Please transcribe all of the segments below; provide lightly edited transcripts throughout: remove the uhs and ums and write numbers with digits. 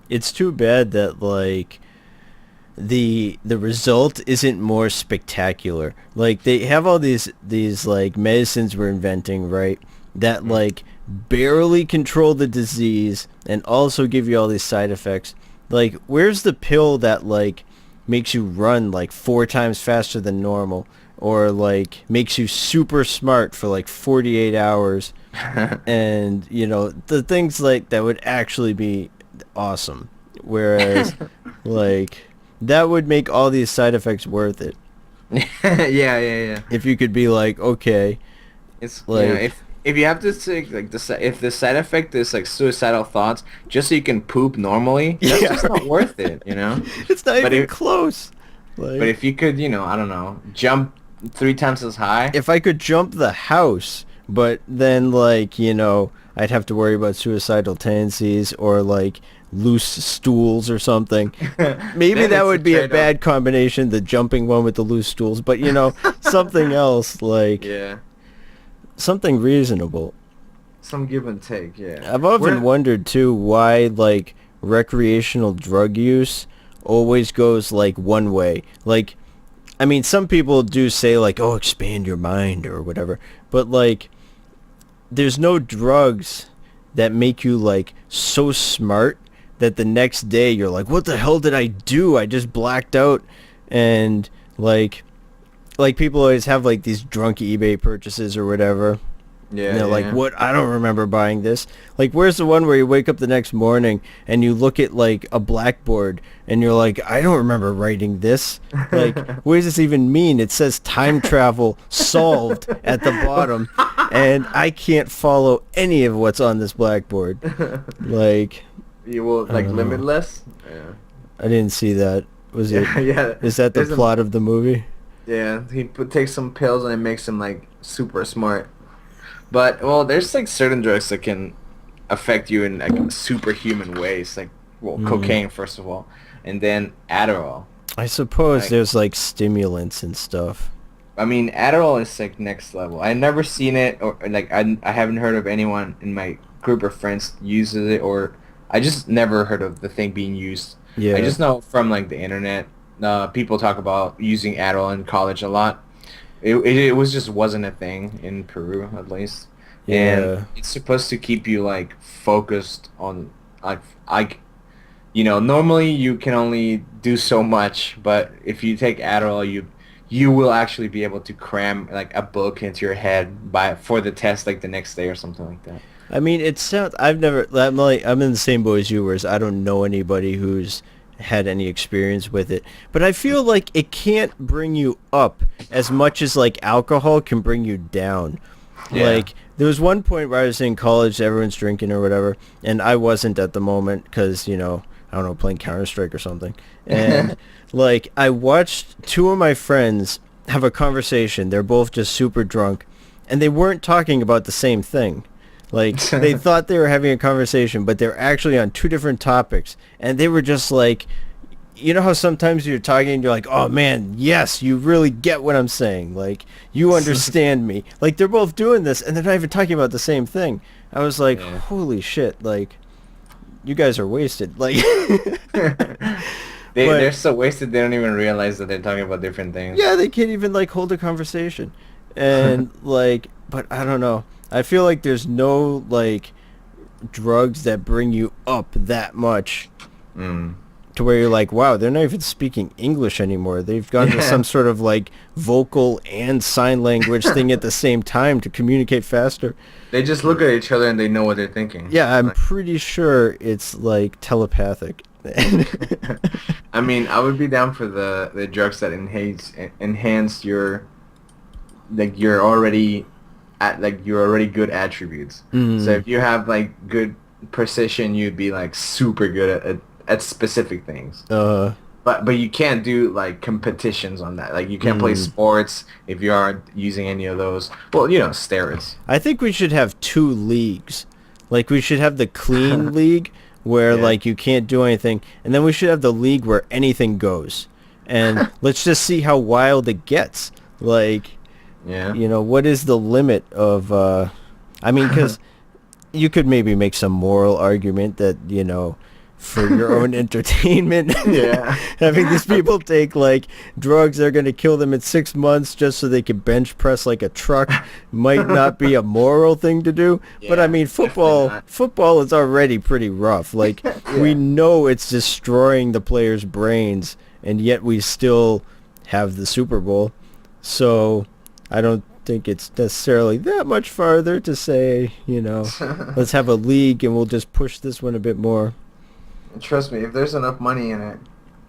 it's too bad that like the result isn't more spectacular. Like they have all these like medicines we're inventing, right? That Mm. like barely control the disease and also give you all these side effects. Like where's the pill that like makes you run like 4 times faster than normal or like makes you super smart for like 48 hours and the things like that would actually be awesome, whereas like that would make all these side effects worth it Yeah, yeah, yeah. if you could be like, okay, It's like if you have to take like if the side effect is like suicidal thoughts just so you can poop normally, that's yeah, just not right. worth it, you know? It's not But even if close. but Like if you could, I don't know, jump 3 times as high. if I could jump the house, but then like I'd have to worry about suicidal tendencies or like loose stools or something. Maybe Then that it's a would be a trade-off. bad combination, the jumping one with the loose stools, but something else, like Yeah. something reasonable. Some give and take, yeah. I've often We're wondered too why like recreational drug use always goes like one way. Like, I mean, some people do say like, "Oh, expand your mind" or whatever, but like there's no drugs that make you like so smart that the next day you're like, "What the hell did I do? I just blacked out." And like people always have like these drunk eBay purchases or whatever. And yeah, they're like, yeah. what? I don't remember buying this. Like, where's the one where you wake up the next morning and you look at like a blackboard and you're like, I don't remember writing this. Like, what does this even mean? It says time travel solved at the bottom and I can't follow any of what's on this blackboard. Like, You will I like don't know. limitless? Yeah. I didn't see that. Was it? Yeah, yeah. Is that the There's a plot of the movie? Yeah, takes some pills and it makes him like super smart. But well, there's like certain drugs that can affect you in like superhuman ways. Like well, Mm. cocaine first of all, and then Adderall. I suppose Like there's like stimulants and stuff. I mean, Adderall is like next level. I never seen it or like I haven't heard of anyone in my group of friends uses it or I just never heard of the thing being used. I Yeah. just know from like the internet, people talk about using Adderall in college a lot. It was just wasn't a thing in Peru at least, and Yeah. it's supposed to keep you like focused on like normally you can only do so much, but if you take Adderall, you will actually be able to cram like a book into your head by for the test like the next day or something like that. I mean, it sounds. I've never. I'm in the same boat as you, whereas I don't know anybody who's had any experience with it. But I feel like it can't bring you up as much as like alcohol can bring you down. Yeah. Like there was one point where I was in college, everyone's drinking or whatever, and I wasn't at the moment because I don't know, playing Counter Strike or something. And like I watched two of my friends have a conversation. They're both just super drunk, and they weren't talking about the same thing. Like they thought they were having a conversation, but they're actually on two different topics, and they were just like, you know how sometimes you're talking and you're like, oh man, yes, you really get what I'm saying. Like you understand me. Like they're both doing this, and they're not even talking about the same thing. I was like, Yeah. holy shit, like you guys are wasted. Like, They're but so wasted they don't even realize that they're talking about different things. yeah, they can't even like hold a conversation, and like, but I don't know. I feel like there's no like drugs that bring you up that much Mm. to where you're like, wow, they're not even speaking English anymore. They've gone to Yeah. some sort of like vocal and sign language thing at the same time to communicate faster. They just look at each other and they know what they're thinking. Yeah, I'm Like, pretty sure it's like telepathic. I mean, I would be down for the drugs that enhance your like you're already at like your already good attributes. So Mm, if you have like good precision, you'd be like super good at specific things. uh, But you can't do like competitions on that. Like you can't play mm. sports if you aren't using any of those. Well, steroids. I think we should have two leagues. Like we should have the clean league where Yeah. like you can't do anything, and then we should have the league where anything goes. And let's just see how wild it gets. Like, Yeah. what is the limit of I mean, cuz you could maybe make some moral argument that, for your own entertainment. Yeah. Having these people take like drugs that are going to kill them in 6 months just so they can bench press like a truck might not be a moral thing to do. But Yeah, I mean, definitely football is already pretty rough. Like we Yeah. know it's destroying the players' brains, and yet we still have the Super Bowl. So I don't think it's necessarily that much farther to say, let's have a league and we'll just push this one a bit more. Trust me, if there's enough money in it.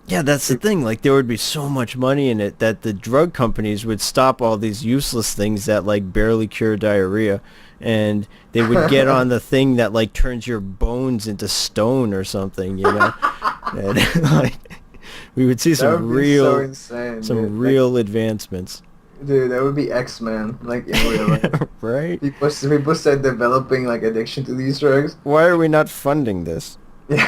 Yeah, that's the thing. Like, there would be so much money in it that the drug companies would stop all these useless things that, like, barely cure diarrhea. And they would get on the thing that, like, turns your bones into stone or something, And, like, we would see That some would be so real, insane, some dude. real advancements. Dude, that would be X-Men, like in real life. Right? People start developing like addiction to these drugs. Why are we not funding this? Yeah.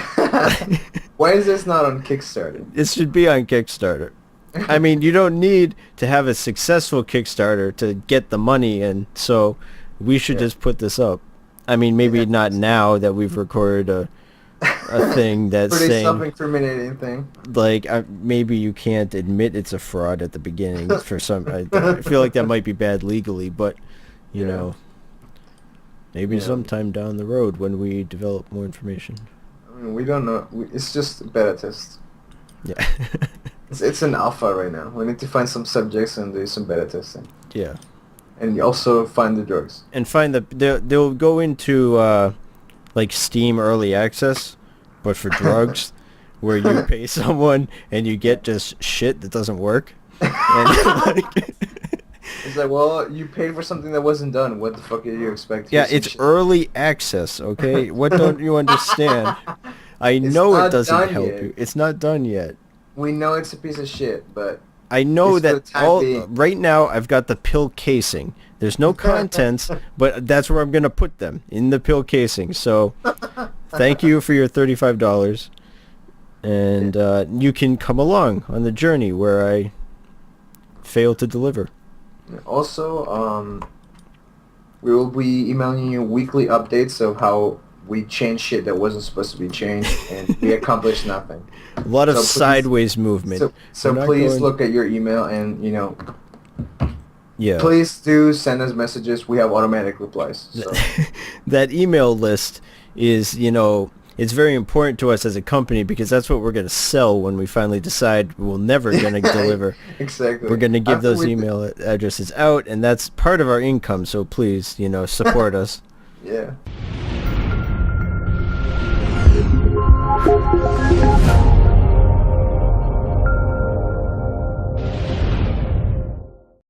Why is this not on Kickstarter? It should be on Kickstarter. I mean, you don't need to have a successful Kickstarter to get the money in, so we should just put this up. I mean, maybe not now that we've recorded a thing that's Pretty saying, self-incriminating thing. like, maybe you can't admit it's a fraud at the beginning for some. I feel like that might be bad legally, but, you know, maybe sometime down the road when we develop more information. I mean, we don't know. It's just a beta test. Yeah. It's an alpha right now. We need to find some subjects and do some beta testing. Yeah. And also find the drugs. And find they'll go into like Steam Early Access, but for drugs, where you pay someone and you get just shit that doesn't work. And, like, It's like, well, you paid for something that wasn't done. What the fuck are you expecting? yeah, it's early access, okay? What don't you understand? I It's know not it doesn't done help yet. you. It's not done yet. We know it's a piece of shit, but I know It's for that the time being. right now I've got the pill casing. There's no contents, but that's where I'm going to put them, in the pill casing. So thank you for your $35. And you can come along on the journey where I fail to deliver. also, we will be emailing you weekly updates of how we changed shit that wasn't supposed to be changed, and we accomplished nothing. A lot of So please- sideways movement. So We're not please going- look at your email and, Yeah. please do send us messages. We have automatic replies. So. That email list is, it's very important to us as a company because that's what we're going to sell when we finally decide we're never going to deliver. Exactly. We're going to give After those we- email addresses out, and that's part of our income. So please, support us. Yeah.